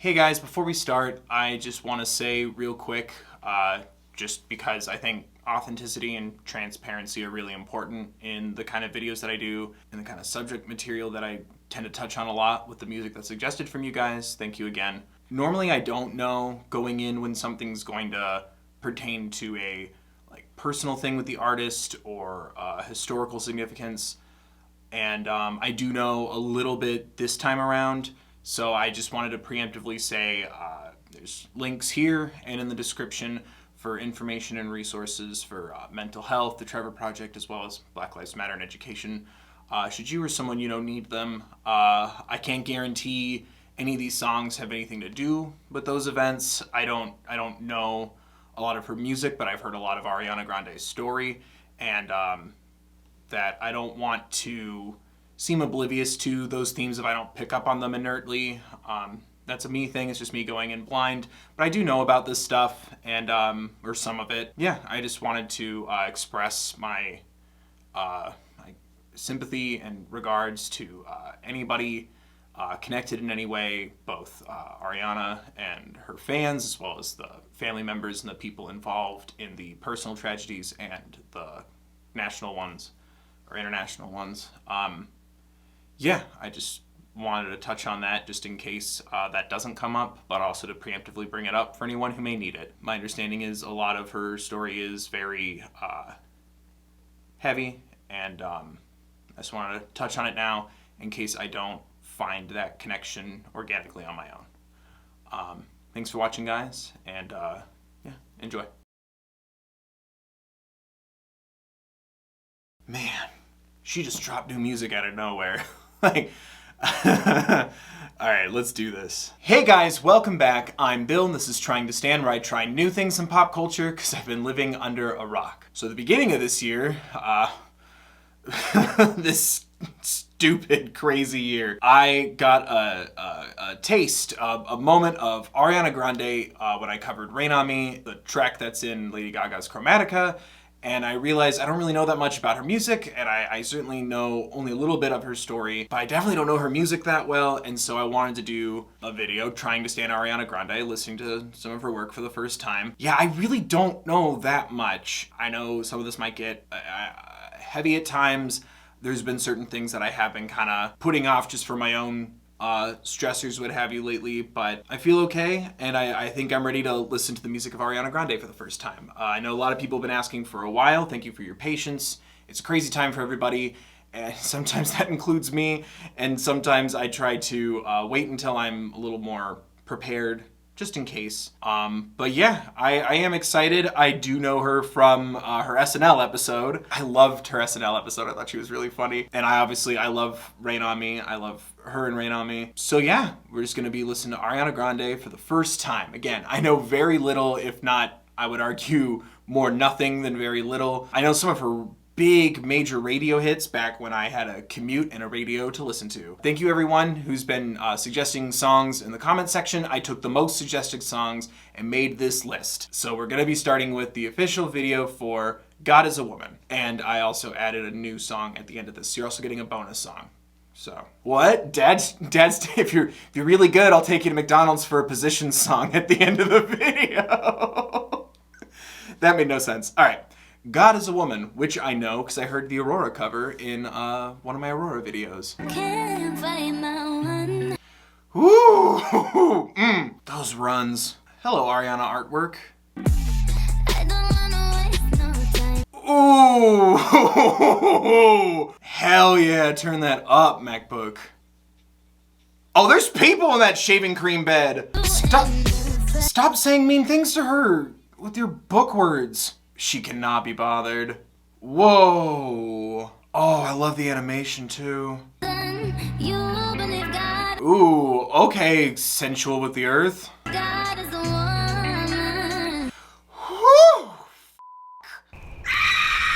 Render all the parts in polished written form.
Hey guys, before we start, I just want to say real quick, just because I think authenticity and transparency are really important in the kind of videos that I do and the kind of subject material that I tend to touch on a lot with the music that's suggested from you guys. Thank you again. Normally I don't know going in when something's going to pertain to a personal thing with the artist or historical significance, and I do know a little bit this time around. So I just wanted to preemptively say there's links here and in the description for information and resources for mental health, the Trevor Project, as well as Black Lives Matter and education. Should you or someone you know need them, I can't guarantee any of these songs have anything to do with those events. I don't know a lot of her music, but I've heard a lot of Ariana Grande's story, and that I don't want to seem oblivious to those themes if I don't pick up on them inertly. That's a me thing. It's just me going in blind. But I do know about this stuff, and or some of it. Yeah, I just wanted to express my sympathy and regards to anybody connected in any way, both Ariana and her fans, as well as the family members and the people involved in the personal tragedies and the national ones or international ones. Yeah, I just wanted to touch on that just in case that doesn't come up, but also to preemptively bring it up for anyone who may need it. My understanding is a lot of her story is very heavy, and I just wanted to touch on it now in case I don't find that connection organically on my own. Thanks for watching, guys, and yeah, enjoy. Man, she just dropped new music out of nowhere. Alright, let's do this. Hey guys, welcome back. I'm Bill, and this is Trying to Stand, where I try new things in pop culture because I've been living under a rock. So at the beginning of this year, this stupid, crazy year, I got a taste, a moment of Ariana Grande when I covered Rain On Me, the track that's in Lady Gaga's Chromatica. And I realized I don't really know that much about her music, and I certainly know only a little bit of her story, but I definitely don't know her music that well, and so I wanted to do a video trying to stand Ariana Grande, listening to some of her work for the first time. Yeah, I really don't know that much. I know some of this might get heavy at times. There's been certain things that I have been kind of putting off just for my own stressors, what have you, lately, but I feel okay, and I think I'm ready to listen to the music of Ariana Grande for the first time. I know a lot of people have been asking for a while. Thank you for your patience. It's a crazy time for everybody, and sometimes that includes me, and sometimes I try to wait until I'm a little more prepared, just in case. But yeah, I am excited. I do know her from her SNL episode. I loved her SNL episode. I thought she was really funny. And I love Rain On Me. I love her and Rain On Me. So yeah, we're just gonna be listening to Ariana Grande for the first time. Again, I know very little, if not, I would argue more nothing than very little. I know some of her big major radio hits back when I had a commute and a radio to listen to. Thank you everyone who's been suggesting songs in the comment section. I took the most suggested songs and made this list. So we're gonna be starting with the official video for God Is a Woman. And I also added a new song at the end of this. So you're also getting a bonus song. So, what? Dad's, if you're really good, I'll take you to McDonald's for a position song at the end of the video. That made no sense. All right. God Is a Woman, which I know because I heard the Aurora cover in one of my Aurora videos. Can't find my one. Ooh, those runs. Hello, Ariana artwork. I don't wanna waste no time. Ooh, hell yeah, turn that up, MacBook. Oh, there's people in that shaving cream bed. Stop saying mean things to her with your book words. She cannot be bothered. Whoa. Oh, I love the animation too. Ooh, okay, sensual with the earth. God is a woman. Whew.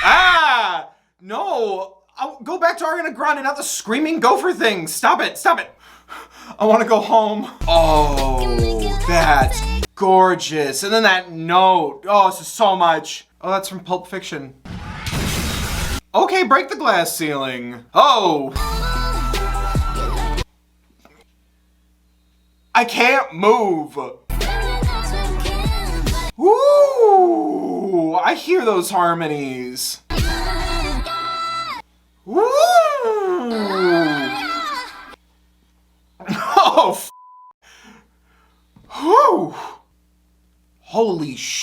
Ah! No! I'll go back to Ariana Grande, not the screaming gopher thing. Stop it, stop it. I want to go home. Oh, that's gorgeous. And then that note. Oh, this is so much. Oh, that's from Pulp Fiction. Okay, break the glass ceiling. Oh! I can't move. Woo! I hear those harmonies. Woo! Oh, whew. Holy sh!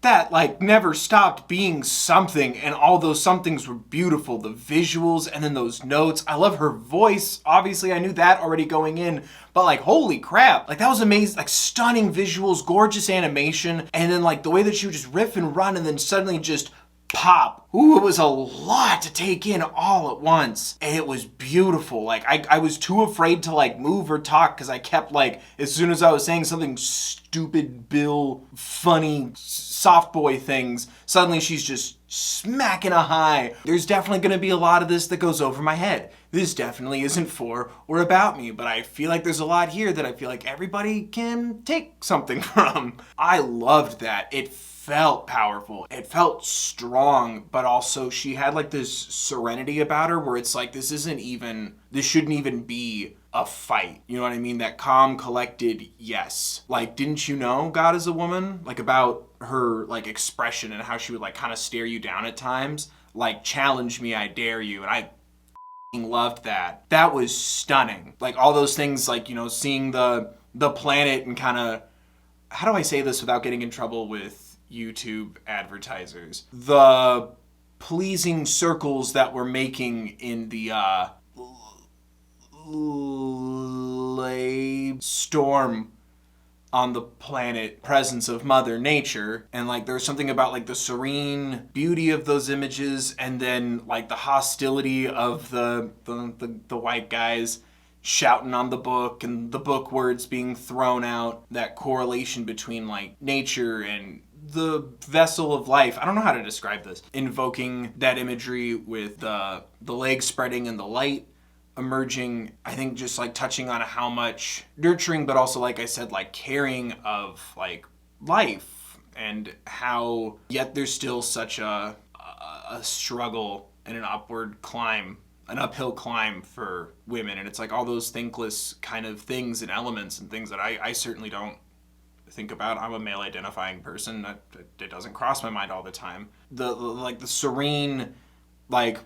That like never stopped being something, and all those somethings were beautiful. The visuals and then those notes. I love her voice. Obviously, I knew that already going in, but like holy crap, like that was amazing. Like stunning visuals, gorgeous animation, and then like the way that she would just riff and run and then suddenly just pop. Ooh, it was a lot to take in all at once. And it was beautiful. Like I was too afraid to like move or talk because I kept like, as soon as I was saying something stupid, Bill, funny, soft boy things, suddenly she's just smacking a high. There's definitely going to be a lot of this that goes over my head. This definitely isn't for or about me, but I feel like there's a lot here that I feel like everybody can take something from. I loved that. It felt powerful. It felt strong, but also she had like this serenity about her where it's like, this shouldn't even be a fight. You know what I mean? That calm, collected, yes. Like, didn't you know God is a woman? Like about her like expression and how she would like kind of stare you down at times. Like, challenge me, I dare you. And I loved that. That was stunning. Like all those things, like, you know, seeing the planet and kind of, how do I say this without getting in trouble with YouTube advertisers? The pleasing circles that we're making in the storm on the planet, presence of Mother Nature, and like there's something about like the serene beauty of those images, and then like the hostility of the white guys shouting on the book and the book words being thrown out, that correlation between like nature and the vessel of life. I don't know how to describe this. Invoking that imagery with the legs spreading and the light emerging, I think just like touching on how much nurturing, but also like I said, like caring of like life, and how yet there's still such a struggle and an uphill climb for women. And it's like all those thankless kind of things and elements and things that I certainly don't think about. I'm a male identifying person. It doesn't cross my mind all the time. The serene, like,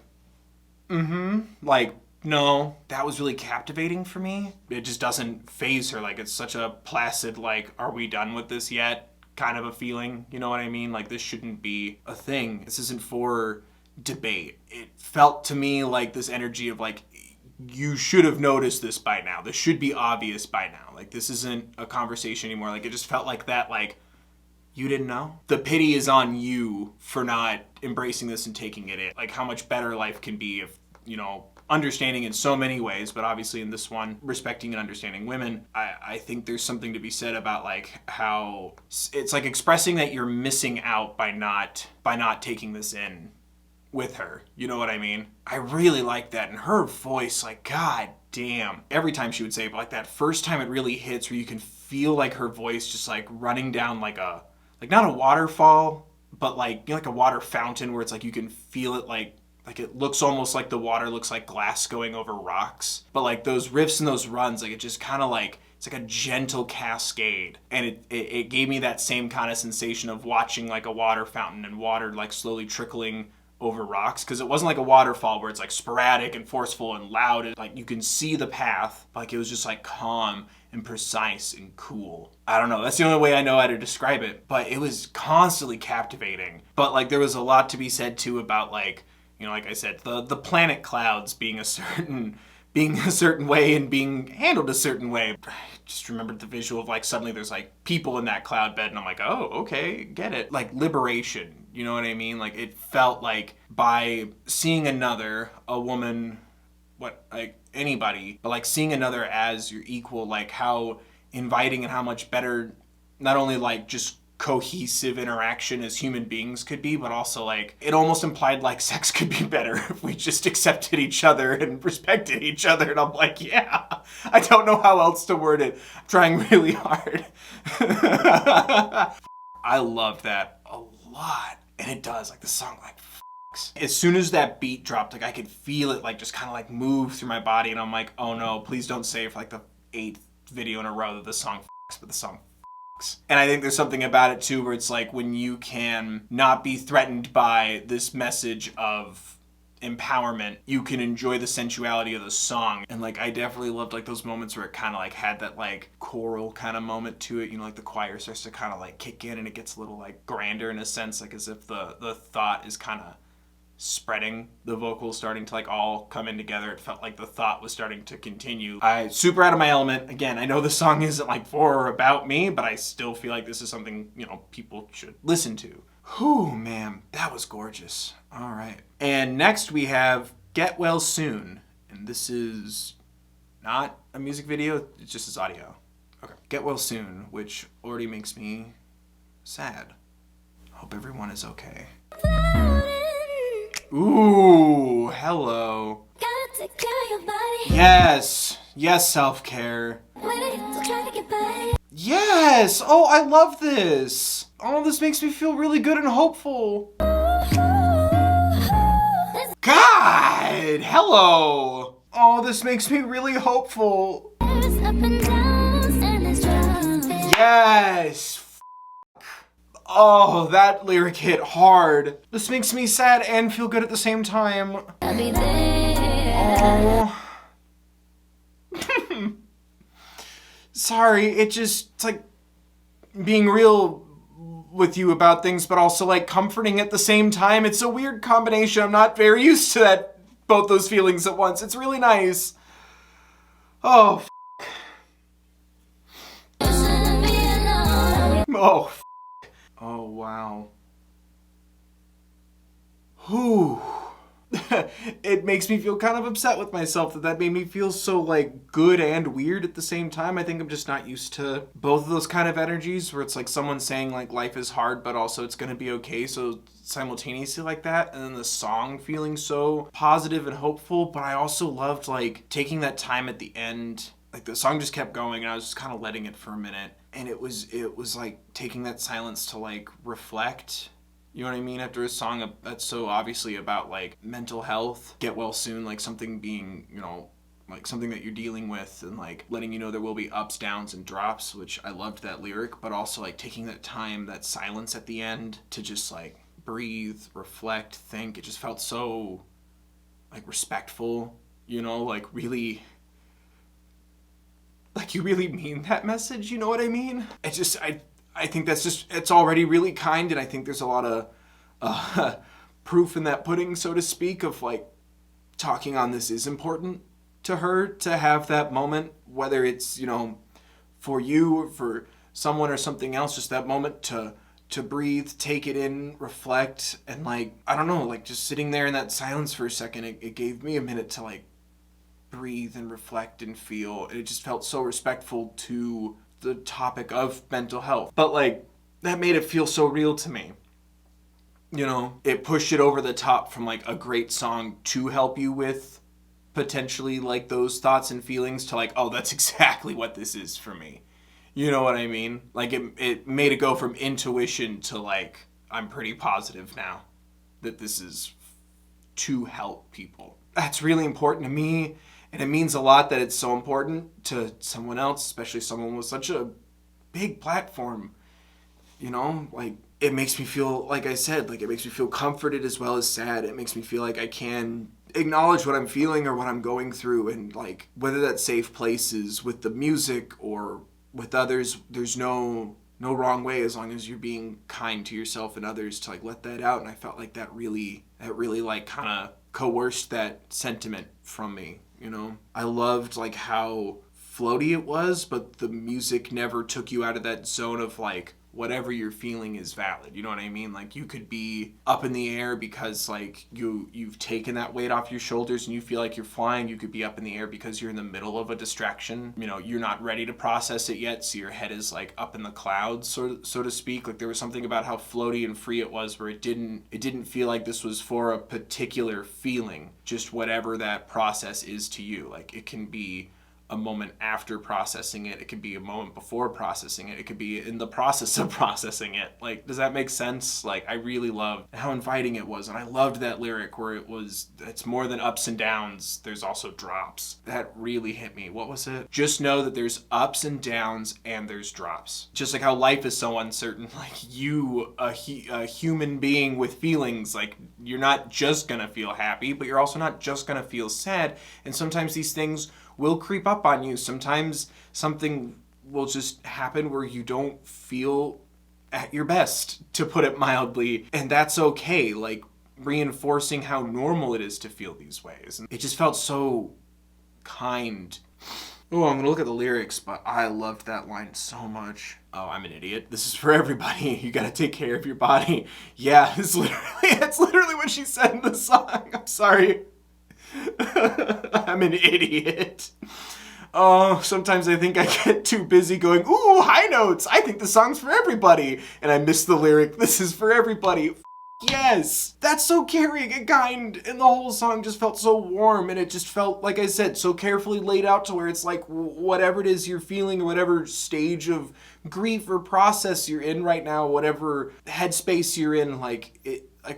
like, no, that was really captivating for me. It just doesn't faze her. Like, it's such a placid, like, are we done with this yet kind of a feeling. You know what I mean? Like, this shouldn't be a thing. This isn't for debate. It felt to me like this energy of like, you should have noticed this by now. This should be obvious by now. Like, this isn't a conversation anymore. Like, it just felt like that, like, you didn't know? The pity is on you for not embracing this and taking it in. Like, how much better life can be if, you know, understanding in so many ways, but obviously in this one, respecting and understanding women. I think there's something to be said about like how it's like expressing that you're missing out by not taking this in with her. You know what I mean? I really like that. And her voice, like, god damn. Every time she would say it, but like that first time it really hits where you can feel like her voice just like running down like not a waterfall, but like, you know, like a water fountain where it's like you can feel it like it looks almost like the water looks like glass going over rocks. But like those riffs and those runs, like it just kind of like, it's like a gentle cascade. And it gave me that same kind of sensation of watching like a water fountain and water like slowly trickling over rocks. Because it wasn't like a waterfall where it's like sporadic and forceful and loud. And like you can see the path. Like it was just like calm and precise and cool. I don't know. That's the only way I know how to describe it. But it was constantly captivating. But like there was a lot to be said too about like, you know, like I said, the planet clouds being a certain way and being handled a certain way. I just remembered the visual of like suddenly there's like people in that cloud bed and I'm like, oh, okay, get it. Like liberation, you know what I mean? Like it felt like by seeing a woman, like anybody, but like seeing another as your equal, like how inviting and how much better not only like just cohesive interaction as human beings could be, but also like it almost implied like sex could be better if we just accepted each other and respected each other. And I'm like, yeah, I don't know how else to word it. I'm trying really hard. I loved that a lot. And it does, like the song like as soon as that beat dropped, like I could feel it like just kind of like move through my body, and I'm like, oh no, please don't say it for like the 8th video in a row that the song f***s, but the song f***s. And I think there's something about it too where it's like when you can not be threatened by this message of empowerment, you can enjoy the sensuality of the song. And like I definitely loved like those moments where it kind of like had that like choral kind of moment to it, you know, like the choir starts to kind of like kick in and it gets a little like grander in a sense, like as if the thought is kind of spreading, the vocals starting to like all come in together. It felt like the thought was starting to continue. I super out of my element. Again, I know the song isn't like for or about me, but I still feel like this is something, you know, people should listen to. Whew, man, that was gorgeous. All right. And next we have Get Well Soon. And this is not a music video, it's just his audio. Okay. Get Well Soon, which already makes me sad. Hope everyone is okay. Ooh, hello. Yes. Yes, self-care. Yes! Oh, I love this! Oh, this makes me feel really good and hopeful. God! Hello! Oh, this makes me really hopeful. Yes! Oh, that lyric hit hard. This makes me sad and feel good at the same time. Oh. Sorry, it's like being real with you about things, but also like comforting at the same time. It's a weird combination. I'm not very used to that, both those feelings at once. It's really nice. Oh, oh, oh, wow. Whew. It makes me feel kind of upset with myself that made me feel so like good and weird at the same time. I think I'm just not used to both of those kind of energies where it's like someone saying like life is hard but also it's gonna be okay, so simultaneously like that, and then the song feeling so positive and hopeful. But I also loved like taking that time at the end, like the song just kept going and I was just kind of letting it for a minute, and it was like taking that silence to like reflect. You know what I mean? After a song that's so obviously about like mental health, get well soon, like something being, you know, like something that you're dealing with, and like letting you know there will be ups, downs, and drops, which I loved that lyric, but also like taking that time, that silence at the end to just like breathe, reflect, think. It just felt so like respectful, you know, like really, like you really mean that message, you know what I mean? I think that's just, it's already really kind, and I think there's a lot of proof in that pudding, so to speak, of like talking on this is important to her to have that moment, whether it's, you know, for you or for someone or something else, just that moment to breathe, take it in, reflect, and like, I don't know, like just sitting there in that silence for a second, it gave me a minute to like breathe and reflect and feel. It just felt so respectful to the topic of mental health, but like that made it feel so real to me, you know. It pushed it over the top from like a great song to help you with potentially like those thoughts and feelings to like, oh, that's exactly what this is for me, you know what I mean? Like it made it go from intuition to like, I'm pretty positive now that this is to help people. That's really important to me. And it means a lot that it's so important to someone else, especially someone with such a big platform, you know? Like, it makes me feel, like I said, like it makes me feel comforted as well as sad. It makes me feel like I can acknowledge what I'm feeling or what I'm going through, and like whether that's safe places with the music or with others, there's no wrong way as long as you're being kind to yourself and others to like let that out. And I felt like that really like kind of coerced that sentiment from me. You know, I loved like how floaty it was, but the music never took you out of that zone of like whatever you're feeling is valid. You know what I mean? Like you could be up in the air because like you've taken that weight off your shoulders and you feel like you're flying. You could be up in the air because you're in the middle of a distraction. You know, you're not ready to process it yet, so your head is like up in the clouds, so to speak. Like there was something about how floaty and free it was, where it didn't feel like this was for a particular feeling, just whatever that process is to you. Like it can be a moment after processing it. It could be a moment before processing it. It could be in the process of processing it. Like, does that make sense? Like, I really loved how inviting it was. And I loved that lyric where it's more than ups and downs. There's also drops. That really hit me. What was it? Just know that there's ups and downs and there's drops. Just like how life is so uncertain. Like, you, a human being with feelings, like, you're not just gonna feel happy, but you're also not just gonna feel sad. And sometimes these things will creep up on you. Sometimes something will just happen where you don't feel at your best, to put it mildly, and that's okay. Like, reinforcing how normal it is to feel these ways. And it just felt so kind. Oh, I'm gonna look at the lyrics, but I loved that line so much. Oh, I'm an idiot. This is for everybody. You gotta take care of your body. Yeah, it's literally what she said in the song. I'm sorry. I'm an idiot. Oh, sometimes I think I get too busy going, ooh, high notes. I think the song's for everybody. And I miss the lyric, this is for everybody. Yes, that's so caring and kind. And the whole song just felt so warm. And it just felt, like I said, so carefully laid out to where it's like whatever it is you're feeling, or whatever stage of grief or process you're in right now, whatever headspace you're in, like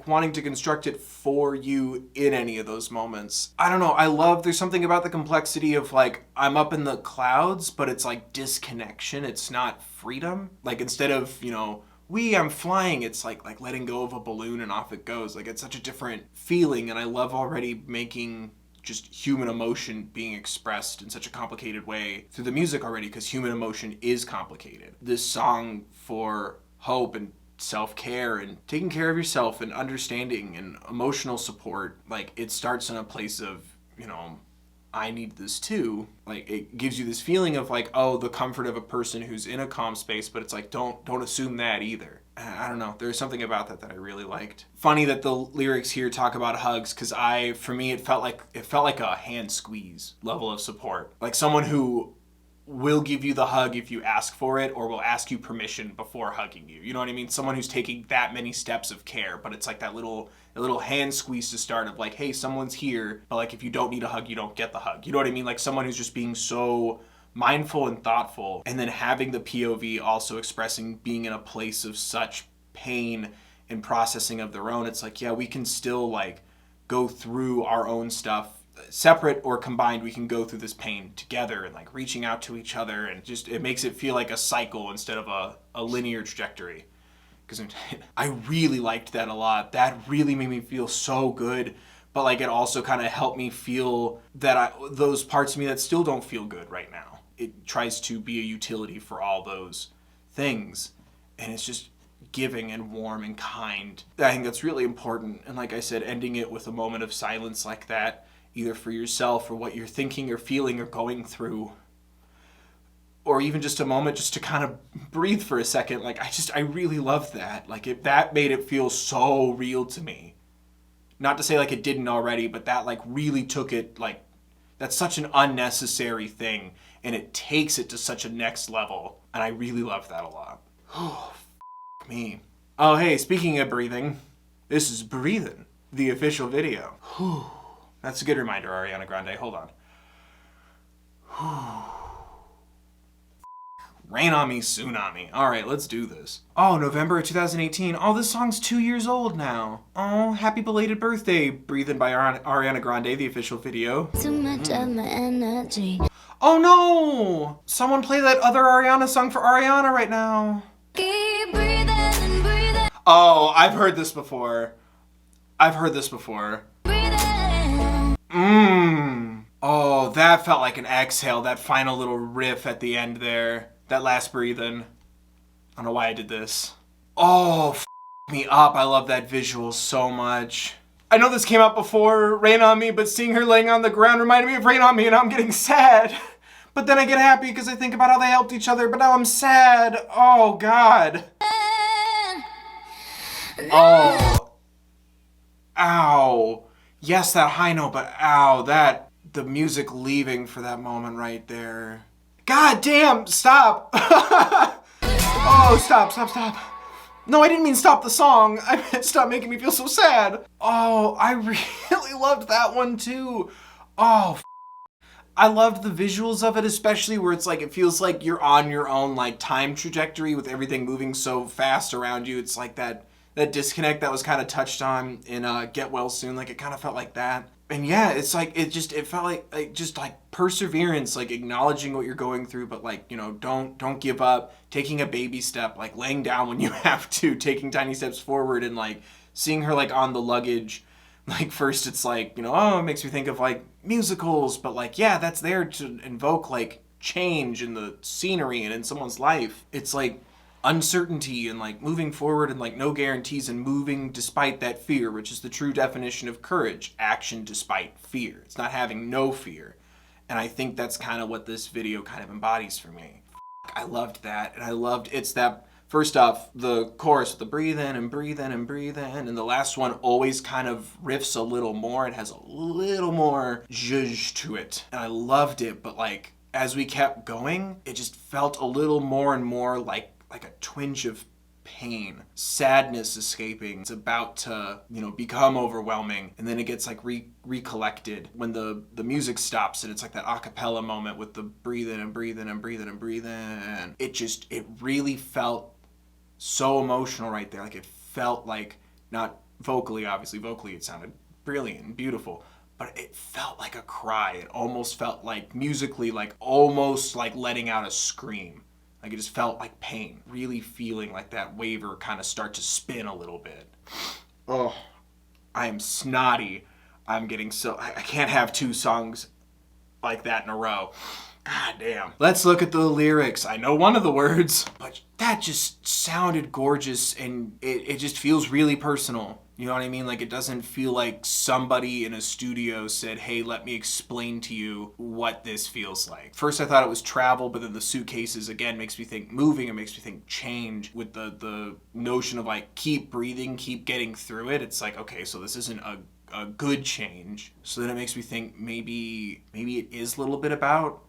wanting to construct it for you in any of those moments. I don't know, there's something about the complexity of, like, I'm up in the clouds, but it's like disconnection. It's not freedom. Like, instead of, I'm flying, it's like letting go of a balloon and off it goes. Like, it's such a different feeling, and I love already making just human emotion being expressed in such a complicated way through the music already, because human emotion is complicated. This song for hope and self-care and taking care of yourself and understanding and emotional support, like, it starts in a place of, I need this too. Like, it gives you this feeling of, like, oh, the comfort of a person who's in a calm space, but it's like, don't assume that either. I don't know, there's something about that I really liked. Funny that the lyrics here talk about hugs, because for me it felt like a hand squeeze level of support. Like, someone who will give you the hug if you ask for it, or will ask you permission before hugging you. You know what I mean? Someone who's taking that many steps of care, but it's like that little hand squeeze to start of, like, hey, someone's here, but, like, if you don't need a hug, you don't get the hug. You know what I mean? Like, someone who's just being so mindful and thoughtful, and then having the POV also expressing being in a place of such pain and processing of their own. It's like, yeah, we can still, like, go through our own stuff separate or combined. We can go through this pain together, and, like, reaching out to each other, and just, it makes it feel like a cycle instead of a linear trajectory. Because I really liked that a lot. That really made me feel so good, but, like, it also kind of helped me feel that those parts of me that still don't feel good right now. It tries to be a utility for all those things, and it's just giving and warm and kind. I think that's really important. And like I said, ending it with a moment of silence like that, either for yourself or what you're thinking or feeling or going through, or even just a moment just to kind of breathe for a second. Like, I really loved that. Like, that made it feel so real to me. Not to say, like, it didn't already, but that, like, really took it, like, that's such an unnecessary thing, and it takes it to such a next level, and I really love that a lot. Oh, me. Oh, hey, speaking of breathing, this is Breathin', the official video. That's a good reminder, Ariana Grande. Hold on. Rain on me, tsunami. All right, let's do this. Oh, November of 2018. Oh, this song's 2 years old now. Oh, happy belated birthday. Breathin' by Ariana Grande, the official video. Too much of my energy. Oh no! Someone play that other Ariana song for Ariana right now. Keep breathing and breathing. Oh, I've heard this before. Oh, that felt like an exhale, that final little riff at the end there. That last breathin'. I don't know why I did this. Oh, me up. I love that visual so much. I know this came out before Rain on Me, but seeing her laying on the ground reminded me of Rain on Me, and now I'm getting sad. But then I get happy because I think about how they helped each other, but now I'm sad. Oh, God. Oh. Ow. Yes, that high note, but ow, the music leaving for that moment right there. God damn, stop. Oh, stop. No, I didn't mean stop the song. I meant stop making me feel so sad. Oh, I really loved that one too. Oh, I loved the visuals of it, especially where it's like, it feels like you're on your own like time trajectory with everything moving so fast around you. It's like that disconnect that was kind of touched on in Get Well Soon. Like, it kind of felt like that. And yeah, it's like, it felt like just like perseverance, like acknowledging what you're going through, but like, you know, don't give up, taking a baby step, like laying down when you have to, taking tiny steps forward, and like seeing her like on the luggage. Like, first it's like, you know, oh, it makes me think of like musicals, but like, yeah, that's there to invoke like change in the scenery and in someone's life. It's like uncertainty and like moving forward and like no guarantees and moving despite that fear, which is the true definition of courage. Action despite fear. It's not having no fear. And I think that's kind of what this video kind of embodies for me. I loved that. And I loved, it's that, first off, the chorus, the breathe in and breathe in and breathe in, and the last one always kind of riffs a little more. It has a little more zhuzh to it. And I loved it, but like, as we kept going, it just felt a little more and more like a twinge of pain, sadness escaping. It's about to, you know, become overwhelming, and then it gets like recollected when the music stops, and it's like that a cappella moment with the breathe in and breathe in and breathe in and breathe in. It really felt so emotional right there. Like, it felt like, not vocally, obviously vocally it sounded brilliant and beautiful, but it felt like a cry. It almost felt like musically, like almost like letting out a scream. Like, it just felt like pain. Really feeling like that waver kind of start to spin a little bit. Oh, I am snotty. I'm getting so... I can't have two songs like that in a row. God damn. Let's look at the lyrics. I know one of the words, but that just sounded gorgeous, and it just feels really personal. You know what I mean? Like, it doesn't feel like somebody in a studio said, hey, let me explain to you what this feels like. First I thought it was travel, but then the suitcases, again, makes me think moving. It makes me think change, with the notion of like, keep breathing, keep getting through it. It's like, okay, so this isn't a good change. So then it makes me think maybe it is a little bit about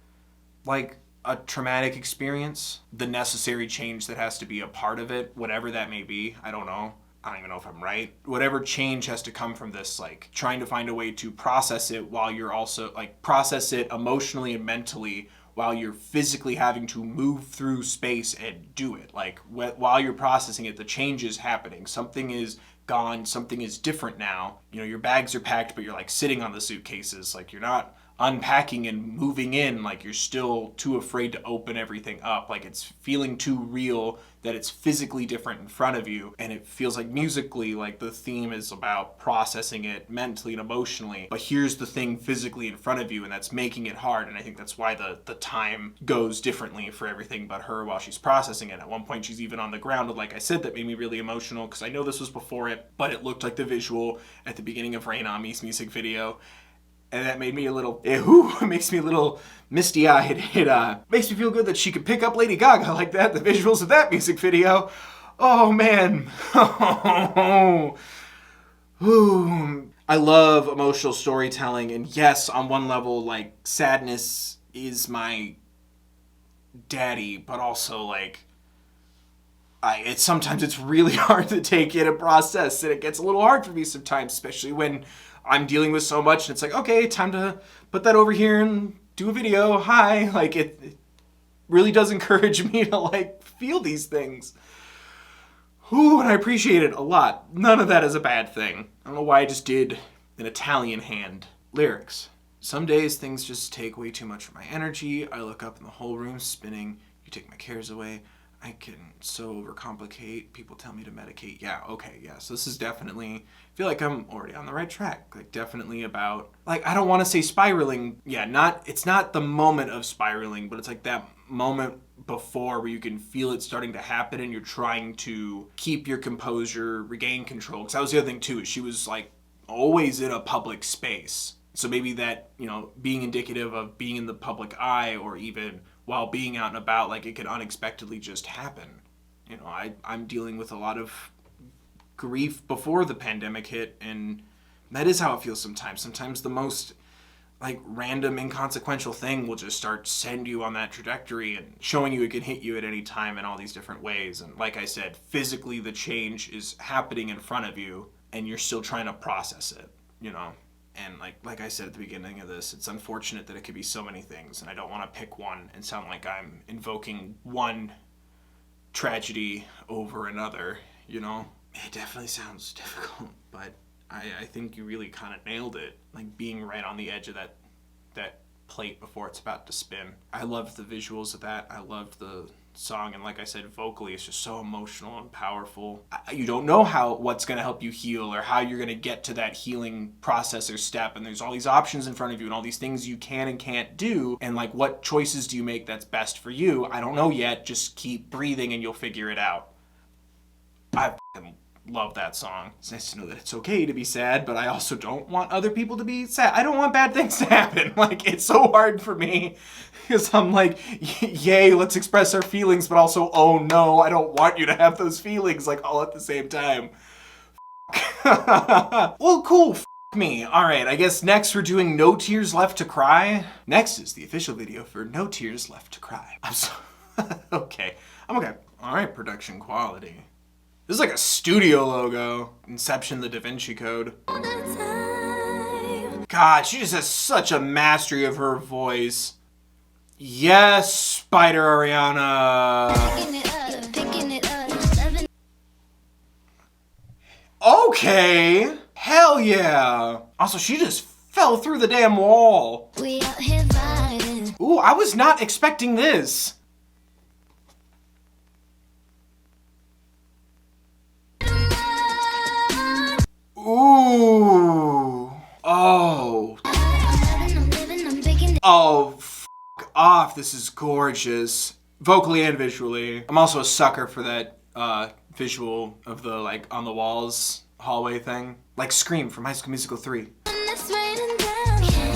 like a traumatic experience, the necessary change that has to be a part of it, whatever that may be. I don't know. I don't even know if I'm right. Whatever change has to come from this, like trying to find a way to process it while you're also like process it emotionally and mentally while you're physically having to move through space and do it. Like, while you're processing it, the change is happening. Something is gone. Something is different now. You know, your bags are packed, but you're like sitting on the suitcases. Like, you're not unpacking and moving in. Like, you're still too afraid to open everything up. Like, it's feeling too real that it's physically different in front of you. And it feels like musically, like the theme is about processing it mentally and emotionally, but here's the thing physically in front of you, and that's making it hard. And I think that's why the time goes differently for everything but her while she's processing it. At one point she's even on the ground, like I said, that made me really emotional, because I know this was before it, but it looked like the visual at the beginning of Rain On Me's music video. And that made me a little, it makes me a little misty-eyed. It makes me feel good that she could pick up Lady Gaga like that, the visuals of that music video. Oh, man. I love emotional storytelling. And yes, on one level, like, sadness is my daddy, but also, like, sometimes it's really hard to take in and process, and it gets a little hard for me sometimes, especially when I'm dealing with so much, and it's like, okay, time to put that over here and do a video. Hi. Like, it really does encourage me to like feel these things. Ooh, and I appreciate it a lot. None of that is a bad thing. I don't know why I just did an Italian hand. Lyrics. Some days things just take way too much of my energy. I look up and the whole room's spinning. You take my cares away. I can so overcomplicate. People tell me to medicate. Yeah, okay, yeah. So this is definitely, I feel like I'm already on the right track. Like, definitely about, like, I don't want to say spiraling. Yeah, it's not the moment of spiraling, but it's like that moment before where you can feel it starting to happen and you're trying to keep your composure, regain control. Because that was the other thing too, is she was like always in a public space. So maybe that, you know, being indicative of being in the public eye, or even while being out and about, like, it could unexpectedly just happen. You know, I'm dealing with a lot of grief before the pandemic hit, and that is how it feels sometimes. Sometimes the most, like, random, inconsequential thing will just start send you on that trajectory and showing you it can hit you at any time in all these different ways. And like I said, physically the change is happening in front of you, and you're still trying to process it, you know? And like I said at the beginning of this, it's unfortunate that it could be so many things, and I don't want to pick one and sound like I'm invoking one tragedy over another, you know? It definitely sounds difficult, but I think you really kind of nailed it. Like being right on the edge of that plate before it's about to spin. I loved the visuals of that. I loved the song, and like I said, vocally it's just so emotional and powerful. You don't know what's going to help you heal or how you're going to get to that healing process or step, and there's all these options in front of you and all these things you can and can't do, and like what choices do you make that's best for you? I don't know yet. Just keep breathing and you'll figure it out. I love that song. It's nice to know that it's okay to be sad, but I also don't want other people to be sad. I don't want bad things to happen. Like, it's so hard for me because I'm like, yay, let's express our feelings, but also, oh no, I don't want you to have those feelings, like, all at the same time. Well, cool. Me. All right, I guess next we're doing No Tears Left to Cry. Next is the official video for No Tears Left to Cry. I'm so okay. I'm okay. All right, production quality. This is like a studio logo. Inception, the Da Vinci Code. God, she just has such a mastery of her voice. Yes, Spider Ariana. Okay. Hell yeah. Also, she just fell through the damn wall. Ooh, I was not expecting this. Ooh. Oh. Oh, f*** off. This is gorgeous. Vocally and visually. I'm also a sucker for that visual of the, like, on the walls hallway thing. Like Scream from High School Musical 3.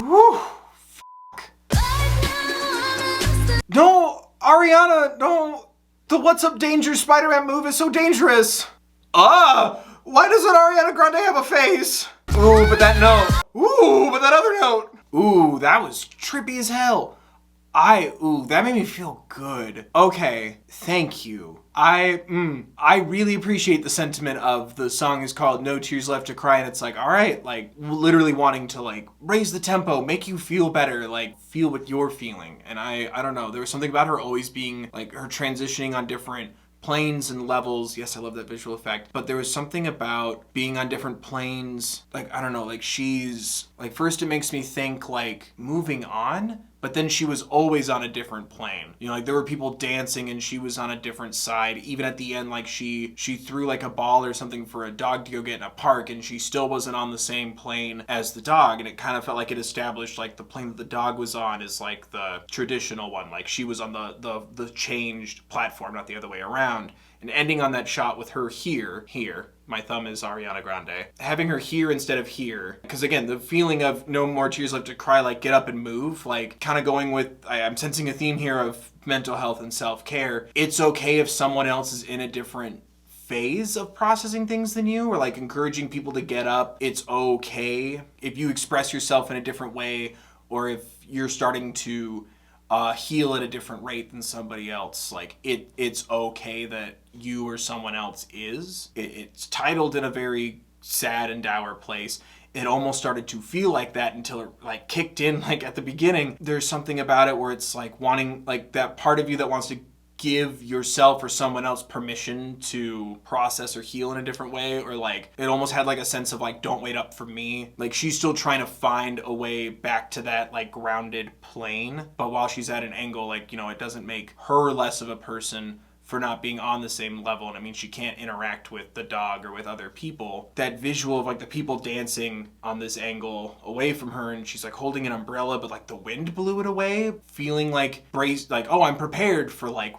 Woo. F***. No, Ariana, no. The What's Up Danger Spider-Man move is so dangerous. Why doesn't Ariana Grande have a face? Ooh, but that note. Ooh, but that other note. Ooh, that was trippy as hell. Ooh, that made me feel good. Okay, thank you. I really appreciate the sentiment of the song is called No Tears Left to Cry, and it's like, all right, like literally wanting to like raise the tempo, make you feel better, like feel what you're feeling. And I don't know, there was something about her always being like her transitioning on different planes and levels. Yes, I love that visual effect. But there was something about being on different planes. Like, I don't know, like she's like, first it makes me think like moving on, but then she was always on a different plane. You know, like there were people dancing and she was on a different side. Even at the end, like she threw like a ball or something for a dog to go get in a park, and she still wasn't on the same plane as the dog. And it kind of felt like it established like the plane that the dog was on is like the traditional one. Like she was on the changed platform, not the other way around. And ending on that shot with her here, my thumb is Ariana Grande, having her here instead of here. Because again, the feeling of no more tears left to cry, like get up and move, like kind of going with, I'm sensing a theme here of mental health and self-care. It's okay if someone else is in a different phase of processing things than you, or like encouraging people to get up. It's okay if you express yourself in a different way, or if you're starting to heal at a different rate than somebody else. Like it's okay that you or someone else is. It's titled in a very sad and dour place. It almost started to feel like that until it like kicked in. Like at the beginning, there's something about it where it's like wanting, like that part of you that wants to give yourself or someone else permission to process or heal in a different way, or like it almost had like a sense of like, don't wait up for me. Like she's still trying to find a way back to that like grounded plane, but while she's at an angle, like, you know, it doesn't make her less of a person for not being on the same level. And I mean, she can't interact with the dog or with other people. That visual of like the people dancing on this angle away from her, and she's like holding an umbrella, but like the wind blew it away, feeling like braced, like, oh, I'm prepared for like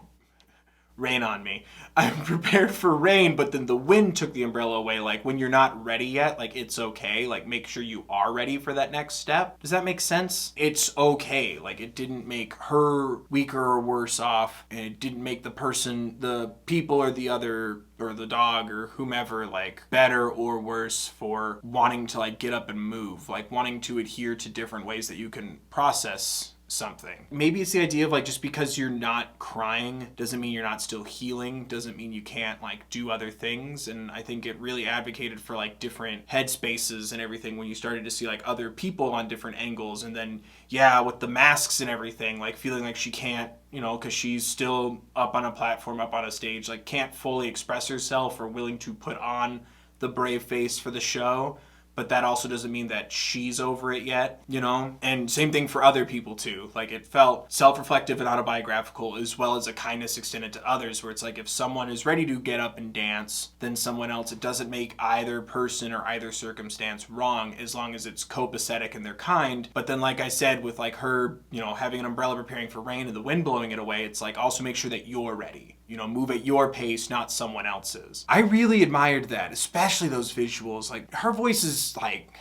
rain on me. I'm prepared for rain, but then the wind took the umbrella away. Like when you're not ready yet, like it's okay. Like make sure you are ready for that next step. Does that make sense? It's okay. Like it didn't make her weaker or worse off, and it didn't make the person, the people or the other or the dog or whomever like better or worse for wanting to like get up and move, like wanting to adhere to different ways that you can process something. Maybe it's the idea of like, just because you're not crying doesn't mean you're not still healing, doesn't mean you can't like do other things. And I think it really advocated for like different headspaces and everything when you started to see like other people on different angles. And then yeah, with the masks and everything, like feeling like she can't, you know, because she's still up on a platform, up on a stage, like can't fully express herself or willing to put on the brave face for the show. But that also doesn't mean that she's over it yet, you know? And same thing for other people too. Like it felt self-reflective and autobiographical, as well as a kindness extended to others, where it's like if someone is ready to get up and dance, then someone else, it doesn't make either person or either circumstance wrong, as long as it's copacetic and they're kind. But then like I said, with like her, you know, having an umbrella preparing for rain and the wind blowing it away, it's like also make sure that you're ready. You know, move at your pace, not someone else's. I really admired that, especially those visuals. Like, her voice is, like,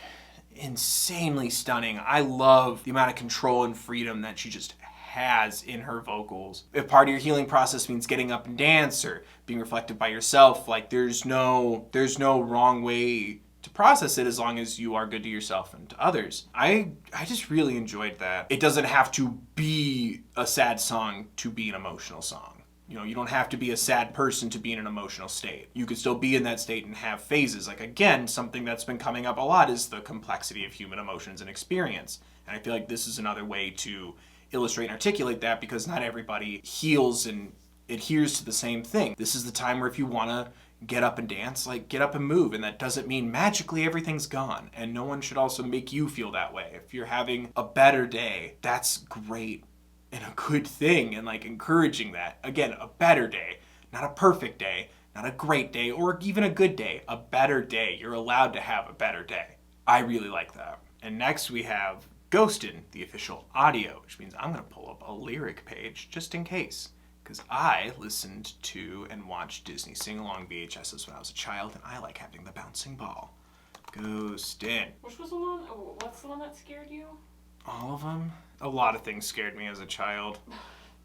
insanely stunning. I love the amount of control and freedom that she just has in her vocals. If part of your healing process means getting up and dance or being reflective by yourself, like, there's no wrong way to process it as long as you are good to yourself and to others. I just really enjoyed that. It doesn't have to be a sad song to be an emotional song. You know, you don't have to be a sad person to be in an emotional state. You could still be in that state and have phases. Like, again, something that's been coming up a lot is the complexity of human emotions and experience. And I feel like this is another way to illustrate and articulate that, because not everybody heals and adheres to the same thing. This is the time where if you want to get up and dance, like, get up and move. And that doesn't mean magically everything's gone. And no one should also make you feel that way. If you're having a better day, that's great. And a good thing, and like encouraging that. Again, a better day, not a perfect day, not a great day, or even a good day, a better day. You're allowed to have a better day. I really like that. And next we have Ghostin, the official audio, which means I'm gonna pull up a lyric page just in case, because I listened to and watched Disney sing-along VHSs when I was a child, and I like having the bouncing ball. Ghostin. Which was the one, what's the one that scared you? All of them? A lot of things scared me as a child.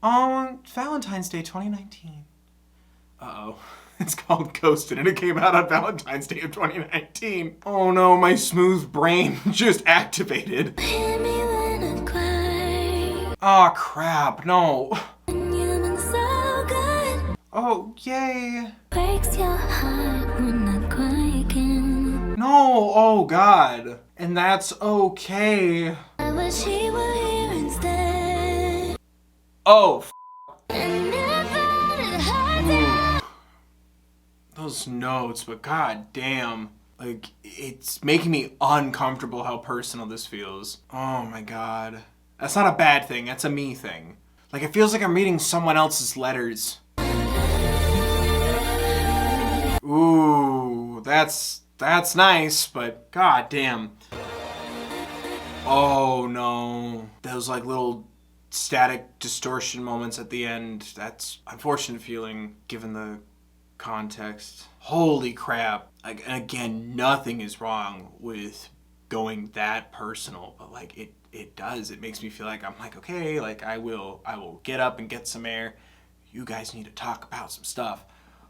Oh, Valentine's Day 2019. Uh-oh. It's called Ghostin, and it came out on Valentine's Day of 2019. Oh no, my smooth brain just activated. Oh crap, no. Oh, yay. Breaks your heart when I cry again. No, oh god. And that's okay. I wish he were here instead. Oh, those notes, but god damn. Like, it's making me uncomfortable how personal this feels. Oh my god. That's not a bad thing, that's a me thing. Like, it feels like I'm reading someone else's letters. Ooh, that's nice, but god damn. Oh no. Those like little static distortion moments at the end, that's unfortunate feeling given the context. Holy crap. Like, and again, nothing is wrong with going that personal, but like it does. It makes me feel like I'm like, okay, like I will get up and get some air. You guys need to talk about some stuff.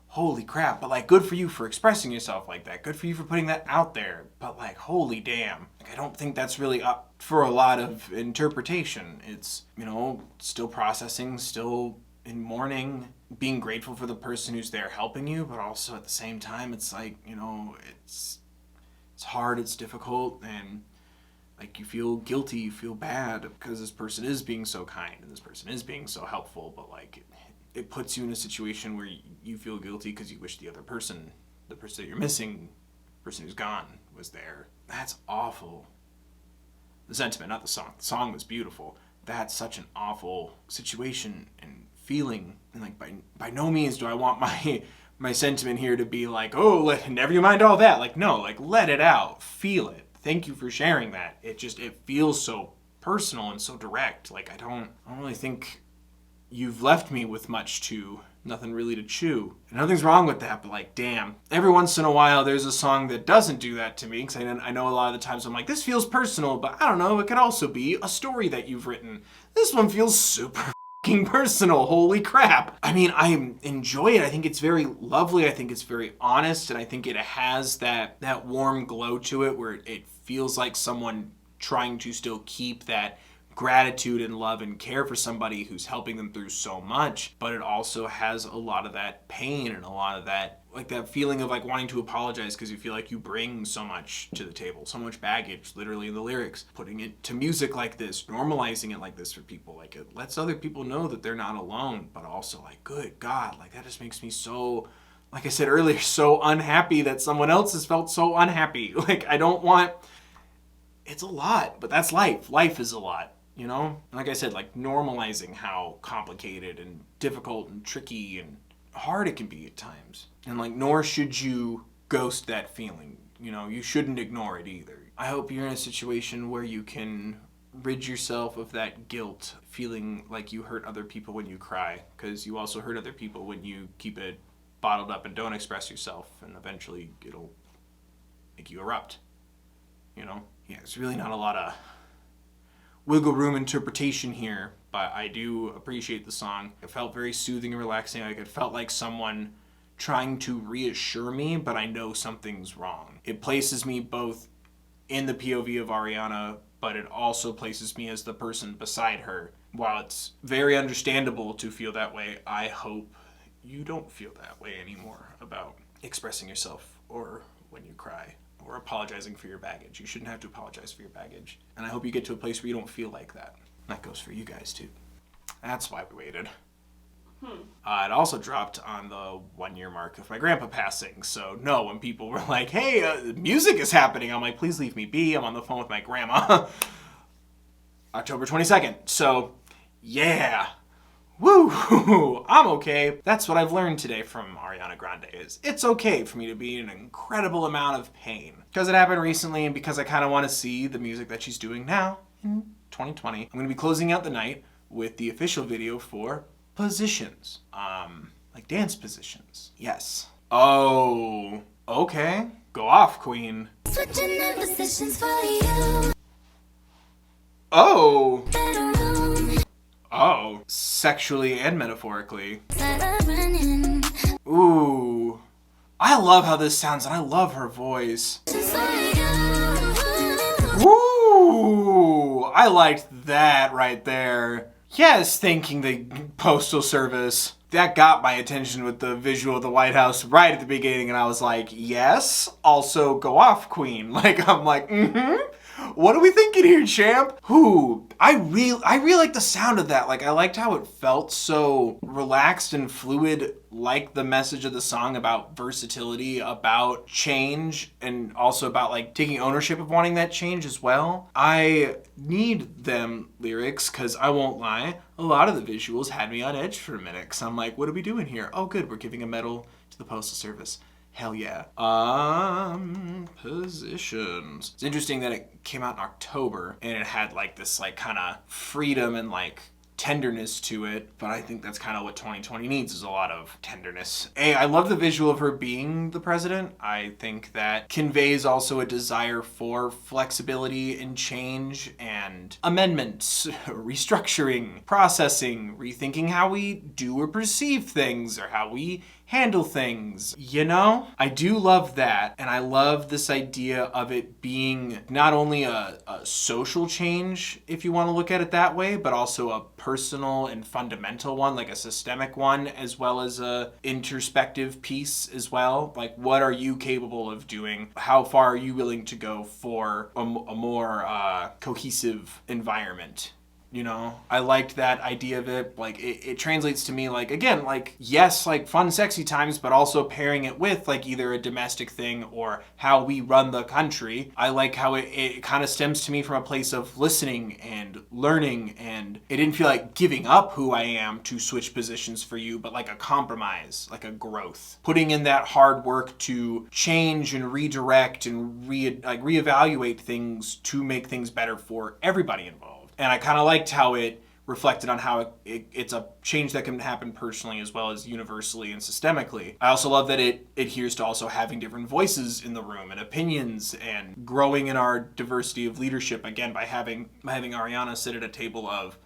Holy crap, but like, good for you for expressing yourself like that. Good for you for putting that out there. But like, holy damn. Like, I don't think that's really up for a lot of interpretation. It's, you know, still processing, still in mourning, being grateful for the person who's there helping you, but also at the same time, it's like, you know, it's hard, it's difficult, and like, you feel guilty, you feel bad because this person is being so kind and this person is being so helpful, but like, it puts you in a situation where you feel guilty because you wish the other person, the person that you're missing, the person who's gone, was there. That's awful. The sentiment, not the song. The song was beautiful. That's such an awful situation and feeling. And like, by no means do I want my sentiment here to be like, oh, never you mind all that. Like, no, like, let it out. Feel it. Thank you for sharing that. It feels so personal and so direct. Like, I don't really think you've left me with nothing really to chew. And nothing's wrong with that, but like, damn. Every once in a while, there's a song that doesn't do that to me, because I know a lot of the times I'm like, this feels personal, but I don't know, it could also be a story that you've written. This one feels super fucking personal, holy crap. I mean, I enjoy it. I think it's very lovely. I think it's very honest, and I think it has that warm glow to it where it feels like someone trying to still keep that gratitude and love and care for somebody who's helping them through so much, but it also has a lot of that pain and a lot of that, like that feeling of like wanting to apologize because you feel like you bring so much to the table, so much baggage, literally in the lyrics. Putting it to music like this, normalizing it like this for people, like it lets other people know that they're not alone, but also like, good God, like that just makes me so, like I said earlier, so unhappy that someone else has felt so unhappy. Like I don't want, it's a lot, but that's life. Life is a lot. You know, like I said, like normalizing how complicated and difficult and tricky and hard it can be at times. And like, nor should you ghost that feeling. You know, you shouldn't ignore it either. I hope you're in a situation where you can rid yourself of that guilt, feeling like you hurt other people when you cry, because you also hurt other people when you keep it bottled up and don't express yourself, and eventually it'll make you erupt. You know? Yeah, it's really not a lot of wiggle room interpretation here, but I do appreciate the song. It felt very soothing and relaxing. Like it felt like someone trying to reassure me, but I know something's wrong. It places me both in the POV of Ariana, but it also places me as the person beside her. While it's very understandable to feel that way, I hope you don't feel that way anymore about expressing yourself or when you cry, or apologizing for your baggage. You shouldn't have to apologize for your baggage. And I hope you get to a place where you don't feel like that. That goes for you guys too. That's why we waited. It also dropped on the 1 year mark of my grandpa passing. So no, when people were like, hey, music is happening, I'm like, please leave me be. I'm on the phone with my grandma. October 22nd. So yeah. Woo! I'm okay. That's what I've learned today from Ariana Grande is it's okay for me to be in an incredible amount of pain. Because it happened recently and because I kind of want to see the music that she's doing now in 2020. I'm going to be closing out the night with the official video for Positions. Like dance positions. Yes. Oh, okay. Go off, queen. Switching the positions for you. Oh. Oh, sexually and metaphorically. Ooh. I love how this sounds and I love her voice. Ooh. I liked that right there. Yes, thanking the Postal Service. That got my attention with the visual of the White House right at the beginning and I was like, yes, also go off, queen. Like, I'm like, what are we thinking here, champ? Ooh, I really like the sound of that. Like, I liked how it felt so relaxed and fluid, like the message of the song about versatility, about change, and also about like taking ownership of wanting that change as well. I need them lyrics, because I won't lie, a lot of the visuals had me on edge for a minute, because I'm like, what are we doing here? Oh, good, we're giving a medal to the Postal Service. Hell yeah. Positions. It's interesting that it came out in October and it had like this like kind of freedom and like tenderness to it, but I think that's kind of what 2020 needs is a lot of tenderness. Hey, I love the visual of her being the president. I think that conveys also a desire for flexibility and change and amendments, restructuring, processing, rethinking how we do or perceive things or how we handle things, you know? I do love that, and I love this idea of it being not only a social change, if you want to look at it that way, but also a personal and fundamental one, like a systemic one, as well as a introspective piece as well. Like, what are you capable of doing? How far are you willing to go for a more cohesive environment? You know, I liked that idea of it. Like, it translates to me, like, again, like, yes, like, fun, sexy times, but also pairing it with, like, either a domestic thing or how we run the country. I like how it kind of stems to me from a place of listening and learning, and it didn't feel like giving up who I am to switch positions for you, but like a compromise, like a growth. Putting in that hard work to change and redirect and reevaluate things to make things better for everybody involved. And I kind of liked how it reflected on how it's a change that can happen personally as well as universally and systemically. I also love that it adheres to also having different voices in the room and opinions and growing in our diversity of leadership, again, by having Ariana sit at a table of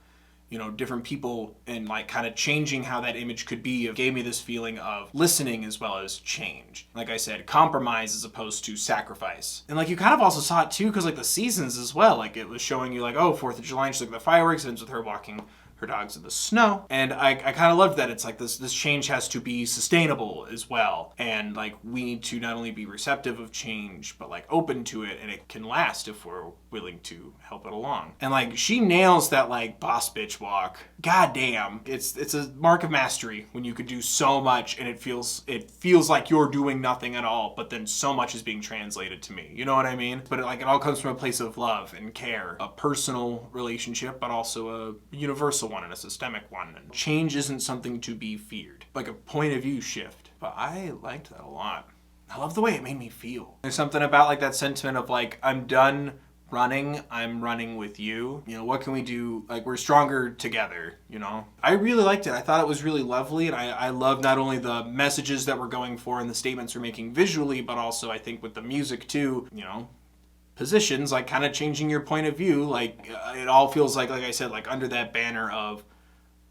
you know, different people and like kind of changing how that image could be. It gave me this feeling of listening as well as change. Like I said, compromise as opposed to sacrifice. And like you kind of also saw it too, because like the seasons as well, like it was showing you like, oh, 4th of July, and she's like the fireworks, it ends with her walking her dogs in the snow. And I kind of loved that. It's like this change has to be sustainable as well. And like we need to not only be receptive of change, but like open to it, and it can last if we're willing to help it along. And like she nails that like boss bitch walk. God damn. It's a mark of mastery when you could do so much and it feels like you're doing nothing at all, but then so much is being translated to me. You know what I mean? But it all comes from a place of love and care, a personal relationship, but also a universal one and a systemic one. And change isn't something to be feared, like a point of view shift. But I liked that a lot. I love the way it made me feel. There's something about like that sentiment of like, I'm done running, I'm running with you. You know, what can we do? Like, we're stronger together, you know? I really liked it. I thought it was really lovely, and I love not only the messages that we're going for and the statements we're making visually, but also I think with the music too, you know, positions, like kind of changing your point of view. Like it all feels like I said, like under that banner of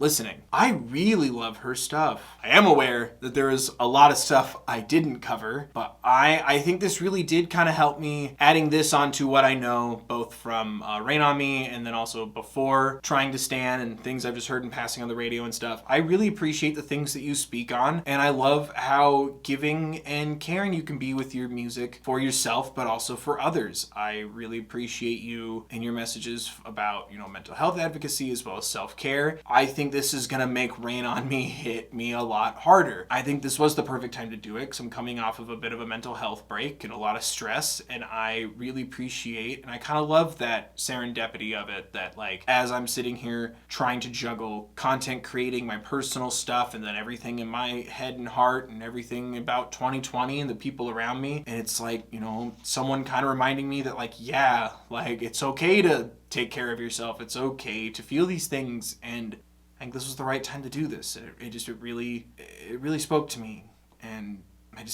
listening. I really love her stuff. I am aware that there is a lot of stuff I didn't cover, but I think this really did kind of help me adding this onto what I know, both from Rain on Me and then also before Trying to Stand and things I've just heard in passing on the radio and stuff. I really appreciate the things that you speak on, and I love how giving and caring you can be with your music for yourself, but also for others. I really appreciate you and your messages about, you know, mental health advocacy as well as self-care. I think this is gonna make Rain on Me hit me a lot harder. I think this was the perfect time to do it because I'm coming off of a bit of a mental health break and a lot of stress, and I really appreciate and I kind of love that serendipity of it, that like as I'm sitting here trying to juggle content creating, my personal stuff, and then everything in my head and heart and everything about 2020 and the people around me, and it's like, you know, someone kind of reminding me that like, yeah, like it's okay to take care of yourself, it's okay to feel these things, and I think this was the right time to do this. It really spoke to me, and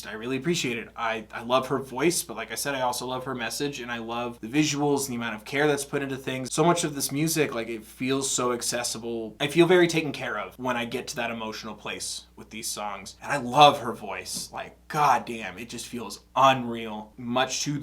I really appreciate it. I love her voice, but like I said, I also love her message, and I love the visuals and the amount of care that's put into things. So much of this music, like it feels so accessible. I feel very taken care of when I get to that emotional place with these songs. And I love her voice. Like, god damn, it just feels unreal. Much to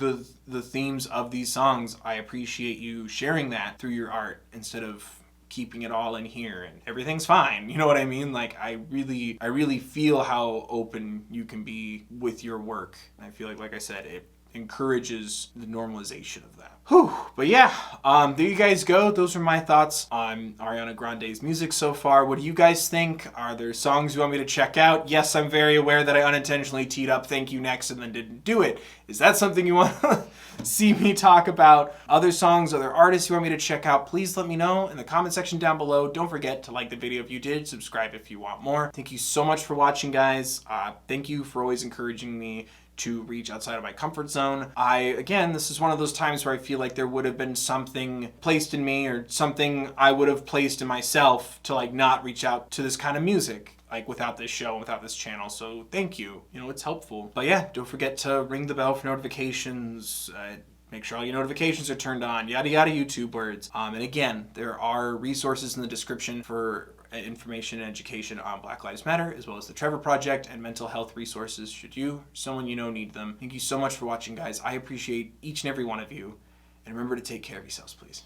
the themes of these songs, I appreciate you sharing that through your art instead of keeping it all in here and everything's fine. You know what I mean? Like I really feel how open you can be with your work. I feel like I said, it encourages the normalization of that. Whew. But yeah, there you guys go. Those are my thoughts on Ariana Grande's music so far. What do you guys think? Are there songs you want me to check out? Yes, I'm very aware that I unintentionally teed up Thank You Next and then didn't do it. Is that something you want to see me talk about? Other songs, other artists you want me to check out? Please let me know in the comment section down below. Don't forget to like the video if you did, subscribe if you want more. Thank you so much for watching, guys. Thank you for always encouraging me to reach outside of my comfort zone. Again, this is one of those times where I feel like there would have been something placed in me or something I would have placed in myself to like not reach out to this kind of music, like without this show, without this channel. So thank you. You know, it's helpful. But yeah, don't forget to ring the bell for notifications. Make sure all your notifications are turned on, yada yada YouTube words. And again, there are resources in the description for information and education on Black Lives Matter, as well as the Trevor Project and mental health resources should you, someone you know, need them. Thank you so much for watching, guys. I appreciate each and every one of you. And remember to take care of yourselves, please.